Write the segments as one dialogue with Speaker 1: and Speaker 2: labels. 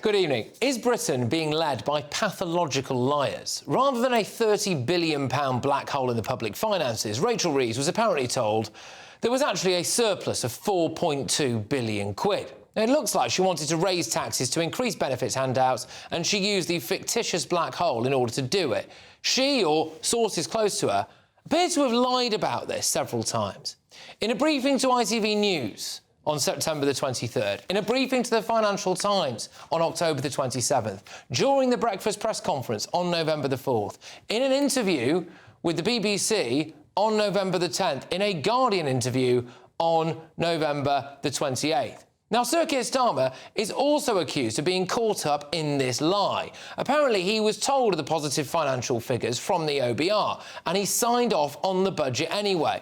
Speaker 1: Good evening. Is Britain being led by pathological liars? Rather than a £30 billion black hole in the public finances, Rachel Reeves was apparently told there was actually a surplus of 4.2 billion quid. Now, it looks like she wanted to raise taxes to increase benefits handouts, and she used the fictitious black hole in order to do it. She, or sources close to her, appear to have lied about this several times. In a briefing to ITV News on September the 23rd, in a briefing to the Financial Times on October the 27th, during the breakfast press conference on November the 4th, in an interview with the BBC on November the 10th, in a Guardian interview on November the 28th. Now, Sir Keir Starmer is also accused of being caught up in this lie. Apparently, he was told of the positive financial figures from the OBR, and he signed off on the budget anyway.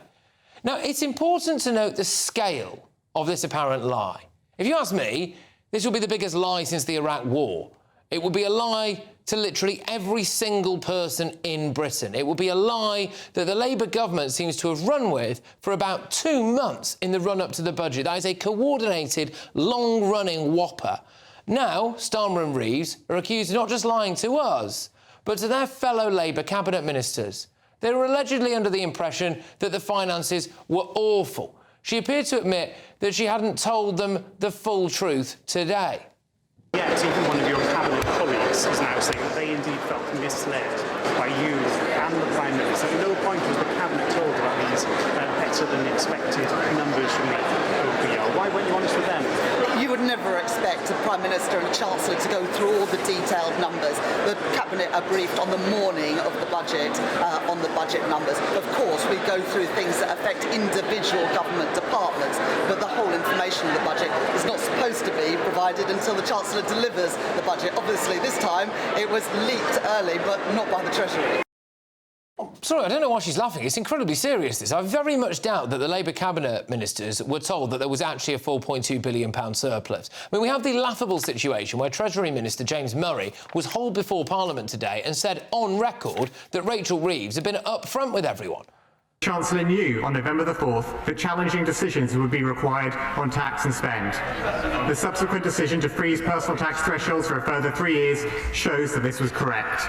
Speaker 1: Now, it's important to note the scale of this apparent lie. If you ask me, this will be the biggest lie since the Iraq War. It will be a lie to literally every single person in Britain. It will be a lie that the Labour government seems to have run with for about 2 months in the run-up to the budget. That is a coordinated, long-running whopper. Now, Starmer and Reeves are accused of not just lying to us, but to their fellow Labour cabinet ministers. They were allegedly under the impression that the finances were awful. She appeared to admit that she hadn't told them the full truth today.
Speaker 2: Yet, even one of your cabinet colleagues is now saying that they indeed felt misled by you and the Prime Minister. At no point was the cabinet told about these better than expected numbers from the OBR. Why weren't you honest with them?
Speaker 3: You would never expect a Prime Minister and a Chancellor to go through all the detailed numbers. The Cabinet are briefed on the morning of the budget, on the budget numbers. Of course, we go through things that affect individual government departments, but the whole information of the budget is not supposed to be provided until the Chancellor delivers the budget. Obviously, this time it was leaked early, but not by the Treasury.
Speaker 1: Sorry, I don't know why she's laughing. It's incredibly serious, this. I very much doubt that the Labour cabinet ministers were told that there was actually a £4.2 billion surplus. I mean, we have the laughable situation where Treasury Minister James Murray was hauled before Parliament today and said on record that Rachel Reeves had been upfront with everyone.
Speaker 4: The Chancellor knew on November the 4th that challenging decisions would be required on tax and spend. The subsequent decision to freeze personal tax thresholds for a further 3 years shows that this was correct.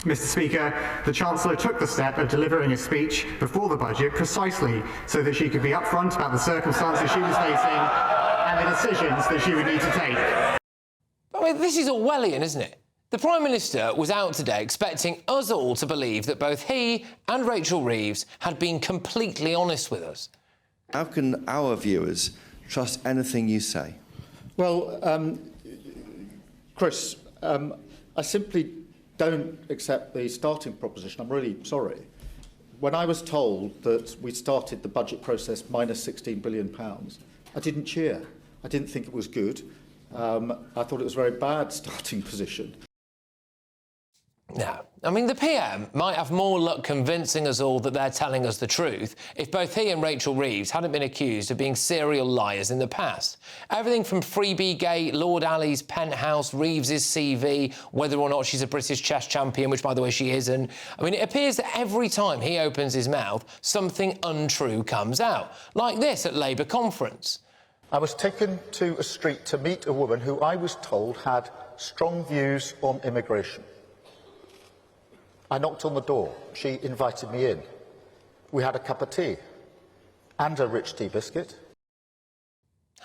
Speaker 4: Mr. Speaker, the Chancellor took the step of delivering a speech before the budget precisely so that she could be upfront about the circumstances she was facing and the decisions that she would need to take.
Speaker 1: I mean, this is Orwellian, isn't it? The Prime Minister was out today expecting us all to believe that both he and Rachel Reeves had been completely honest with us.
Speaker 5: How can our viewers trust anything you say?
Speaker 6: Well, Chris, I simply don't accept the starting proposition. I'm really sorry. When I was told that we started the budget process minus £16 billion, I didn't cheer. I didn't think it was good. I thought it was a very bad starting position.
Speaker 1: No. I mean, the PM might have more luck convincing us all that they're telling us the truth if both he and Rachel Reeves hadn't been accused of being serial liars in the past. Everything from Freebiegate, Lord Alley's penthouse, Reeves's CV, whether or not she's a British chess champion, which, by the way, she isn't. I mean, it appears that every time he opens his mouth, something untrue comes out. Like this at Labour conference.
Speaker 7: I was taken to a street to meet a woman who I was told had strong views on immigration. I knocked on the door. She invited me in. We had a cup of tea and a rich tea biscuit.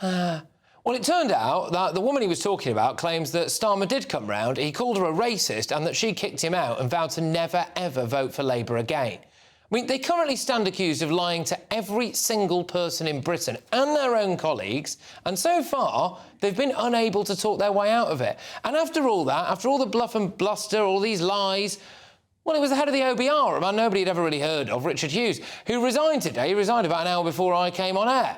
Speaker 1: Well, it turned out that the woman he was talking about claims that Starmer did come round, he called her a racist, and that she kicked him out and vowed to never, ever vote for Labour again. I mean, they currently stand accused of lying to every single person in Britain and their own colleagues, and so far, they've been unable to talk their way out of it. And after all that, after all the bluff and bluster, all these lies, well, it was the head of the OBR, a man nobody had ever really heard of, Richard Hughes, who resigned today. He resigned about an hour before I came on air.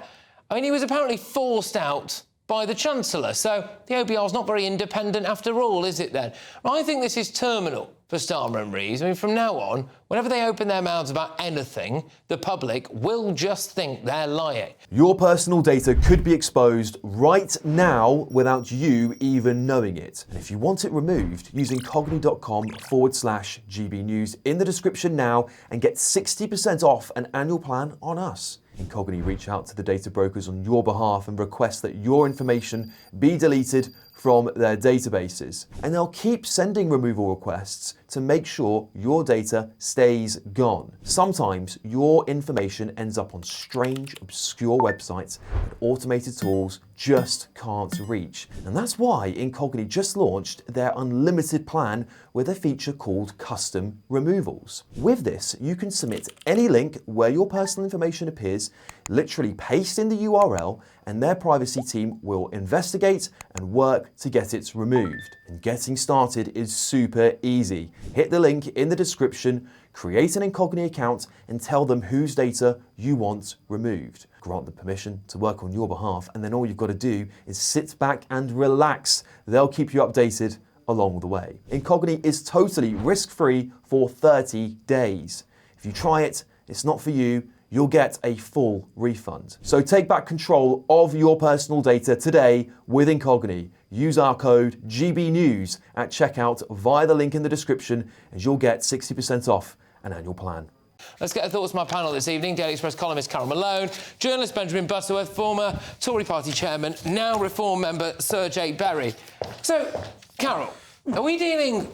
Speaker 1: I mean, he was apparently forced out by the Chancellor, so the OBR's not very independent after all, is it then? I think this is terminal for Starmer and Reeves. I mean, from now on, whenever they open their mouths about anything, the public will just think they're lying.
Speaker 8: Your personal data could be exposed right now without you even knowing it. And if you want it removed, use incogni.com/GB News in the description now and get 60% off an annual plan on us. Incogni reach out to the data brokers on your behalf and request that your information be deleted from their databases. And they'll keep sending removal requests to make sure your data stays gone. Sometimes your information ends up on strange, obscure websites that automated tools just can't reach. And that's why Incogni just launched their unlimited plan with a feature called Custom Removals. With this, you can submit any link where your personal information appears, literally paste in the URL, and their privacy team will investigate and work to get it removed. And getting started is super easy. Hit the link in the description, create an Incogni account, and tell them whose data you want removed. Grant them permission to work on your behalf, and then all you've got to do is sit back and relax. They'll keep you updated along the way. Incogni is totally risk-free for 30 days. If you try it, it's not for you, you'll get a full refund. So take back control of your personal data today with Incogni. Use our code GBNews at checkout via the link in the description, and you'll get 60% off an annual plan.
Speaker 1: Let's get the thoughts from our panel this evening. Daily Express columnist Carol Malone, journalist Benjamin Butterworth, former Tory party chairman, now Reform member Sir Jake Berry. So, Carol, are we dealing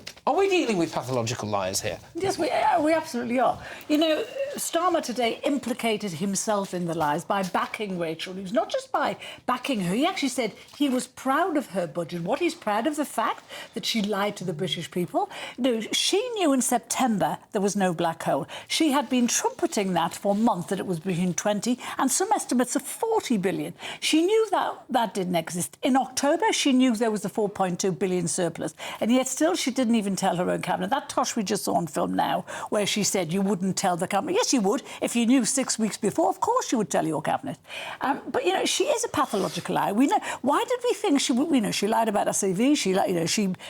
Speaker 1: with pathological liars here?
Speaker 9: Yes, we absolutely are. You know, Starmer today implicated himself in the lies by backing Rachel Reeves, not just by backing her. He actually said he was proud of her budget. What, he's proud of the fact that she lied to the British people? No, she knew in September there was no black hole. She had been trumpeting that for months, that it was between 20 and some estimates of 40 billion. She knew that that didn't exist. In October, she knew there was a 4.2 billion surplus, and yet still she didn't even tell her own cabinet. That tosh we just saw on film now, where she said you wouldn't tell the cabinet. Yes, you would. If you knew 6 weeks before, of course you would tell your cabinet. But, you know, she is a pathological liar. We know. Why did we think she would? You know, she lied about her CV.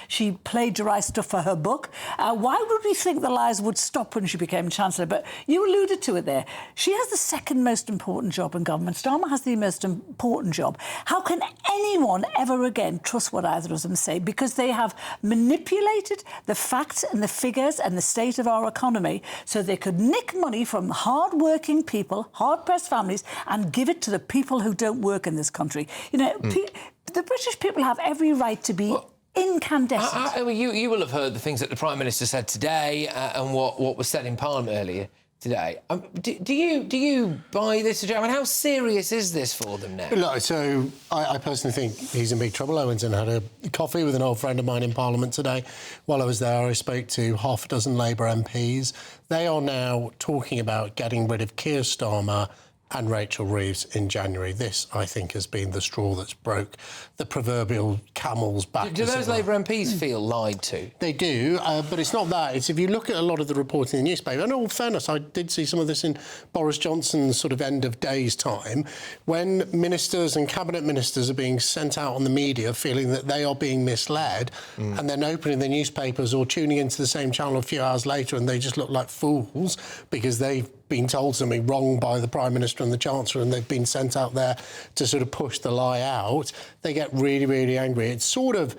Speaker 9: She plagiarised stuff for her book. Why would we think the lies would stop when she became Chancellor? But you alluded to it there. She has the second most important job in government. Starmer has the most important job. How can anyone ever again trust what either of them say? Because they have manipulated the facts and the figures and the state of our economy so they could nick money from hard-working people, hard-pressed families, and give it to the people who don't work in this country. You know, the British people have every right to be incandescent.
Speaker 1: You will have heard the things that the Prime Minister said today and what was said in Parliament earlier today. Do you buy this? I mean, how serious is this for them now?
Speaker 10: Look, so I personally think he's in big trouble. I went and had a coffee with an old friend of mine in Parliament today. While I was there, I spoke to half a dozen Labour MPs. They are now talking about getting rid of Keir Starmer and Rachel Reeves in January. This, I think, has been the straw that's broke the proverbial camel's back.
Speaker 1: Do those Labour MPs feel lied to?
Speaker 10: They do, but it's not that. It's if you look at a lot of the reporting in the newspaper, and in all fairness, I did see some of this in Boris Johnson's sort of end of days time, when ministers and cabinet ministers are being sent out on the media feeling that they are being misled, and then opening their newspapers or tuning into the same channel a few hours later, and they just look like fools because they've been told something wrong by the Prime Minister and the Chancellor, and they've been sent out there to sort of push the lie out. They get really, really angry. It's sort of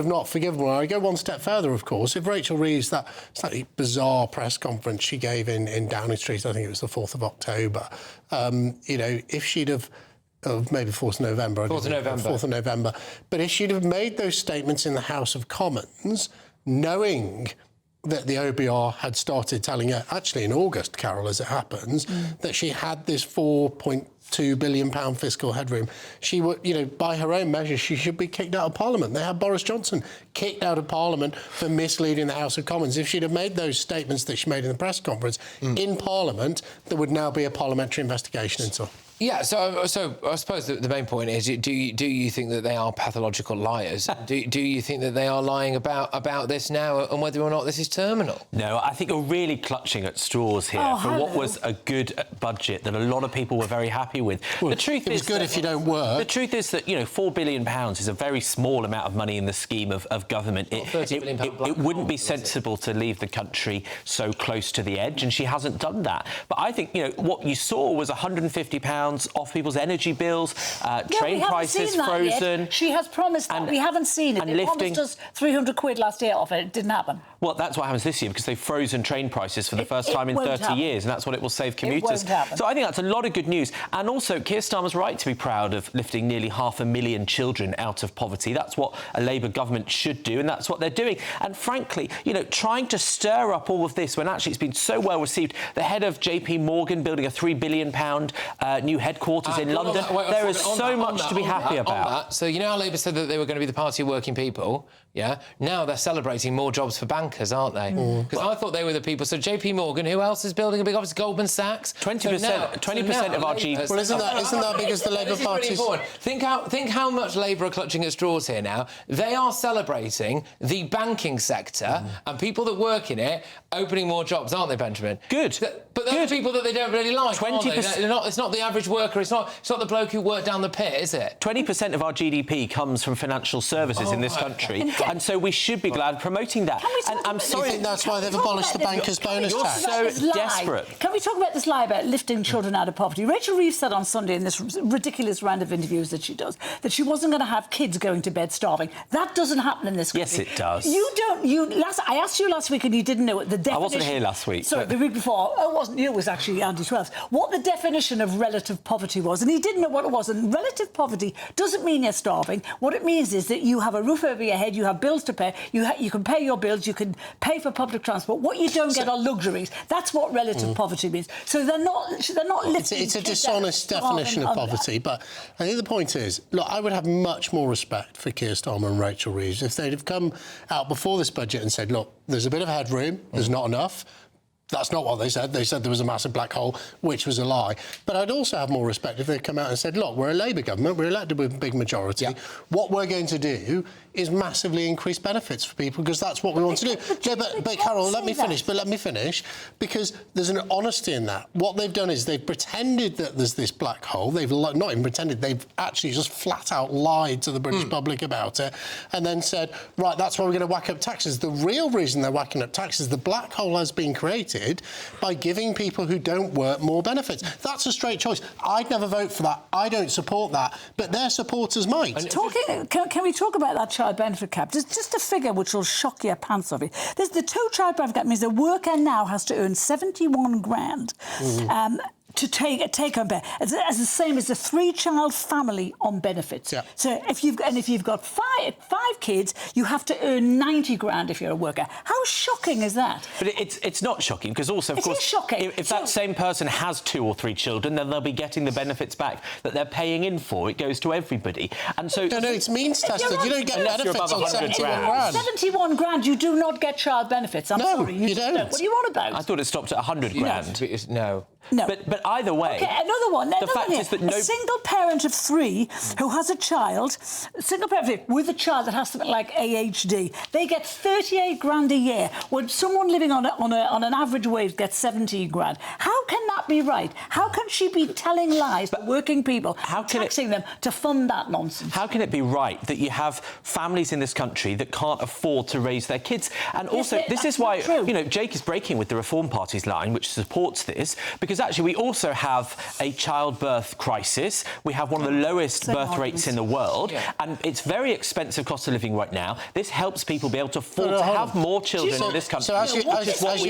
Speaker 10: not forgivable. I go one step further, of course. If Rachel Reeves, that slightly bizarre press conference she gave in Downing Street, I think it was the 4th of October, you know, if she'd have maybe 4th of November.
Speaker 1: 4th of November.
Speaker 10: 4th of November. But if she'd have made those statements in the House of Commons, knowing that the OBR had started telling her, actually in August, Carol, as it happens, that she had this £4.2 billion fiscal headroom. She would, you know, by her own measure, she should be kicked out of Parliament. They had Boris Johnson kicked out of Parliament for misleading the House of Commons. If she'd have made those statements that she made in the press conference in Parliament, there would now be a parliamentary investigation into her.
Speaker 1: Yeah, so I suppose the main point is, do you think that they are pathological liars? do you think that they are lying about this now and whether or not this is terminal?
Speaker 11: No, I think you're really clutching at straws here for what was a good budget that a lot of people were very happy with.
Speaker 10: Well,
Speaker 11: the truth
Speaker 10: is good if you don't work.
Speaker 11: The truth is that, you know, £4 billion is a very small amount of money in the scheme of government. It wouldn't be sensible to leave the country so close to the edge, and she hasn't done that. But I think, you know, what you saw was £150 off people's energy bills, train prices frozen.
Speaker 9: Yet. She has promised that. We haven't seen it.
Speaker 11: And
Speaker 9: they promised us 300 quid last year off it. It didn't happen.
Speaker 11: Well, that's what happens this year because they've frozen train prices for the first time in 30 years, and that's what it will save commuters.
Speaker 9: It won't happen.
Speaker 11: So I think that's a lot of good news. And also, Keir Starmer's right to be proud of lifting nearly 500,000 children out of poverty. That's what a Labour government should do, and that's what they're doing. And frankly, you know, trying to stir up all of this when actually it's been so well received. The head of JP Morgan building a £3 billion new headquarters in London. There is so much to be happy about.
Speaker 1: So you know how Labour said that they were going to be the party of working people? Yeah. Now they're celebrating more jobs for bankers, aren't they? Because I thought they were the people. So JP Morgan, who else is building a big office? Goldman Sachs.
Speaker 11: 20% of our GDP.
Speaker 10: Well, isn't that because the Labour Party's...
Speaker 1: Really think how much Labour are clutching at straws here now. They are celebrating the banking sector and people that work in it opening more jobs, aren't they, Benjamin?
Speaker 11: Good.
Speaker 1: But they're the people that they don't really like.
Speaker 11: 20%.
Speaker 1: It's not the average worker. It's not the bloke who worked down the pit, is it?
Speaker 11: 20% of our GDP comes from financial services in this country, and so we should be glad promoting that.
Speaker 10: And I'm sorry, you think that's why they've abolished the bankers' bonus tax?
Speaker 11: You're so desperate.
Speaker 9: Can we talk about this lie about lifting children out of poverty? Rachel Reeves said on Sunday in this ridiculous round of interviews that she does that she wasn't going to have kids going to bed starving. That doesn't happen in this country.
Speaker 11: Yes, it does.
Speaker 9: I asked you last week and you didn't know the definition.
Speaker 11: I wasn't here last week.
Speaker 9: Sorry, the week before. Oh, it wasn't you, it was actually Andy Twelves. What the definition of relative poverty was, and he didn't know what it was. And relative poverty doesn't mean you're starving. What it means is that you have a roof over your head, you have bills to pay, you can pay your bills, you can pay for public transport. What you don't get are luxuries. That's what relative poverty means. So they're not lifting.
Speaker 10: It's a dishonest definition of poverty. But I think the point is, look, I would have much more respect for Keir Starmer and Rachel Reeves if they'd have come out before this budget and said, look, there's a bit of headroom, there's not enough. That's not what they said. They said there was a massive black hole, which was a lie. But I'd also have more respect if they'd come out and said, look, we're a Labour government, we're elected with a big majority. Yeah. What we're going to do is massively increase benefits for people because that's what we want to do. But Carol, let me finish, because there's an honesty in that. What they've done is they've pretended that there's this black hole. They've not even pretended, they've actually just flat out lied to the British public about it and then said, right, that's why we're going to whack up taxes. The real reason they're whacking up taxes, the black hole has been created by giving people who don't work more benefits. That's a straight choice. I'd never vote for that. I don't support that. But their supporters might.
Speaker 9: Can we talk about that child benefit cap? Just a figure which will shock your pants off you. The two child benefit cap means a worker now has to earn 71 grand. To take home pay, as the same as a 3-child family on benefits. Yeah. So if you've got five kids, you have to earn 90 grand if you're a worker. How shocking is that?
Speaker 11: But it's not shocking because also, of course,
Speaker 9: shocking.
Speaker 11: If that same person has 2 or 3 children, then they'll be getting the benefits back that they're paying in for. It goes to everybody, and so
Speaker 10: no, it's means tested. You don't get benefits on 71 grand.
Speaker 9: 71 grand, you do not get child benefits. I'm sorry,
Speaker 10: you don't.
Speaker 9: What are you on about?
Speaker 11: I thought it stopped at 100 grand.
Speaker 1: No.
Speaker 11: But either way...
Speaker 9: OK, another one.
Speaker 11: The fact is that
Speaker 9: a single parent of 3 who has a child, with a child that has something like ADHD, they get 38 grand a year, when someone living on an average wage gets 17 grand. How can that be right? How can she be telling lies to working people, taxing them to fund that nonsense?
Speaker 11: How can it be right that you have families in this country that can't afford to raise their kids? And also, this is why, Jake is breaking with the Reform Party's line, which supports this, because actually we also have a childbirth crisis. We have one of the lowest birth rates in the world, and it's very expensive cost of living right now. This helps people be able to afford to have more children in this country.
Speaker 10: So as you've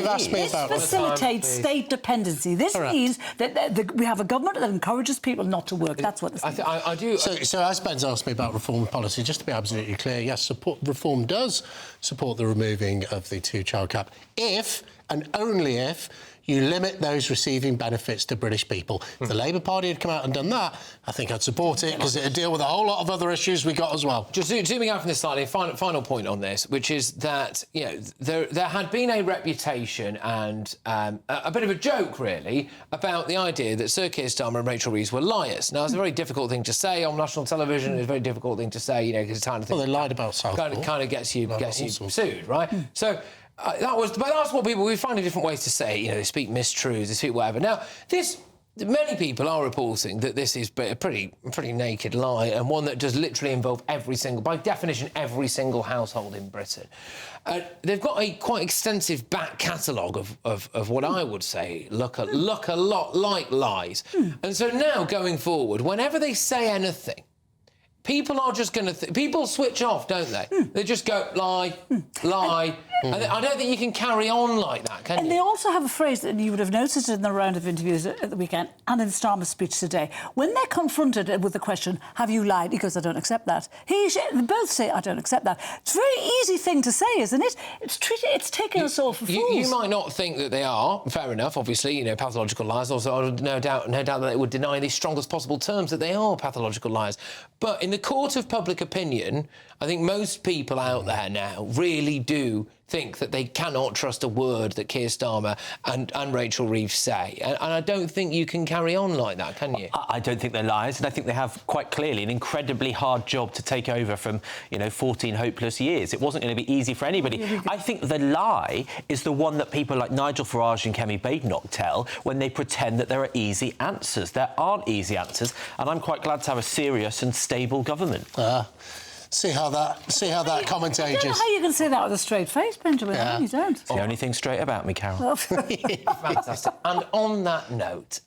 Speaker 10: asked me about...
Speaker 9: This facilitates state dependency. This means that we have a government that encourages people not to work. That's what this means.
Speaker 10: I do... So as Ben's asked me about reform policy, just to be absolutely clear, yes, Reform does support the removing of the 2-child cap if, and only if, you limit those receiving benefits to British people. If the Labour Party had come out and done that, I think I'd support it, because it'd deal with a whole lot of other issues we got as well.
Speaker 1: Just zooming out from this slightly, final point on this, which is that, there had been a reputation and a bit of a joke, really, about the idea that Sir Keir Starmer and Rachel Reeves were liars. Now, it's a very difficult thing to say on national television. It's a very difficult thing to say, because it's kind of thing...
Speaker 10: Well, they lied about Southport.
Speaker 1: Kind of gets you sued, right? So... but that's what we find different ways to say. They speak mistruths, they speak whatever. Now, this Many people are reporting that this is a pretty naked lie, and one that does literally involve by definition, every single household in Britain. They've got a quite extensive back catalogue of what I would say look a lot like lies. And so now, going forward, whenever they say anything, people are just going to... people switch off, don't they? They just go, lie, lie. And I don't think you can carry on like that, can you?
Speaker 9: And they also have a phrase that you would have noticed in the round of interviews at the weekend and in Starmer's speech today. When they're confronted with the question, have you lied? He goes, I don't accept that. They both say, I don't accept that. It's a very easy thing to say, isn't it? It's taking us all for fools.
Speaker 1: You might not think that they are, fair enough, obviously, you know, pathological liars. Also, no doubt that they would deny in the strongest possible terms that they are pathological liars. But in the court of public opinion, I think most people out there now really do think that they cannot trust a word that Keir Starmer and Rachel Reeves say. And I don't think you can carry on like that, can you?
Speaker 11: I don't think they're liars, and I think they have quite clearly an incredibly hard job to take over from, 14 hopeless years. It wasn't going to be easy for anybody. I think the lie is the one that people like Nigel Farage and Kemi Badenoch tell when they pretend that there are easy answers. There aren't easy answers, and I'm quite glad to have a serious and stable government.
Speaker 10: See how that comment ages.
Speaker 9: I don't know how you can say that with a straight face, Benjamin.
Speaker 10: Yeah.
Speaker 9: You don't.
Speaker 11: It's the only thing straight about me, Carol.
Speaker 1: Fantastic. And on that note...